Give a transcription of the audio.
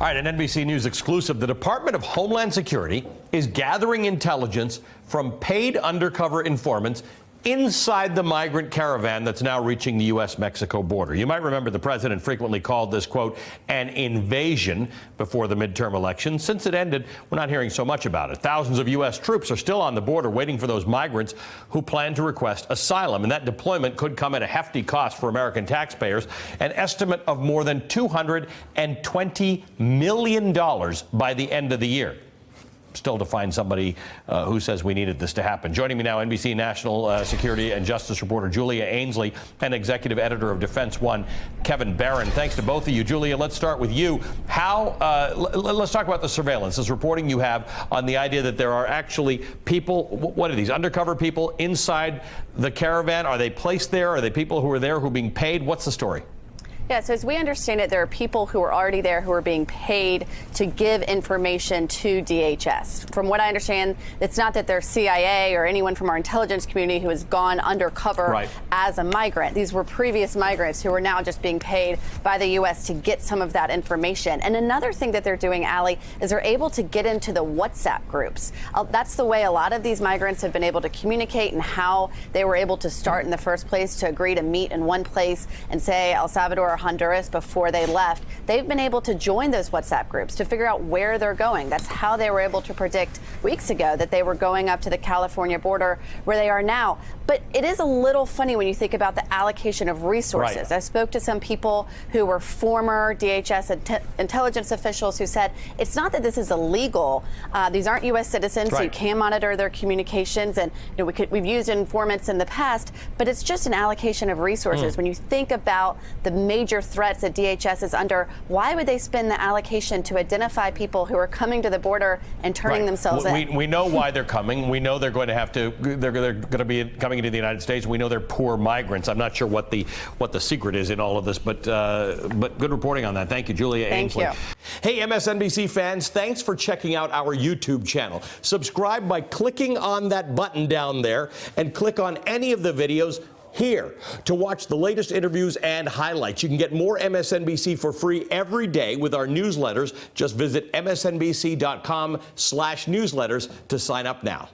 All right, an NBC News exclusive. The Department of Homeland Security is gathering intelligence from paid undercover informants inside the migrant caravan that's now reaching the U.S.-Mexico border. You might remember the president frequently called this, quote, an invasion before the midterm election. Since it ended, we're not hearing so much about it. Thousands of U.S. troops are still on the border waiting for those migrants who plan to request asylum. And that deployment could come at a hefty cost for American taxpayers, an estimate of more than $220 million by the end of the year. Still to find somebody who says we needed this to happen. Joining me now, NBC national security and justice reporter Julia Ainsley and executive editor of Defense One, Kevin Barron. Thanks to both of you. Julia, let's start with you. Let's talk about the surveillance, this reporting you have on the idea that there are actually people, what are these, undercover people inside the caravan? Are they placed there? Are they people who are there who are being paid? What's the story? Yeah, so as we understand it, there are people who are already there who are being paid to give information to DHS. From what I understand, it's not that they're CIA or anyone from our intelligence community who has gone undercover as a migrant. These were previous migrants who are now just being paid by the U.S. to get some of that information. And another thing that they're doing, Allie, is they're able to get into the WhatsApp groups. That's the way a lot of these migrants have been able to communicate and how they were able to start in the first place to agree to meet in one place and say El Salvador or Honduras before they left. They've been able to join those WhatsApp groups to figure out where they're going. That's how they were able to predict weeks ago that they were going up to the California border where they are now. But it is a little funny when you think about the allocation of resources. I spoke to some people who were former DHS intelligence officials who said it's not that this is illegal. These aren't U.S. citizens, so you can monitor their communications, and we've used informants in the past, but it's just an allocation of resources. When you think about the major threats that DHS is under, why would they spend the allocation to identify people who are coming to the border and turning themselves in? We know why they're coming. We know they're going to have to. They're going to be coming into the United States. We know they're poor migrants. I'm not sure what the secret is in all of this, but good reporting on that. Thank you, Julia Ainsley. Thank you. Hey, MSNBC fans, thanks for checking out our YouTube channel. Subscribe by clicking on that button down there and click on any of the videos here to watch the latest interviews and highlights. You can get more MSNBC for free every day with our newsletters. Just visit msnbc.com/newsletters to sign up now.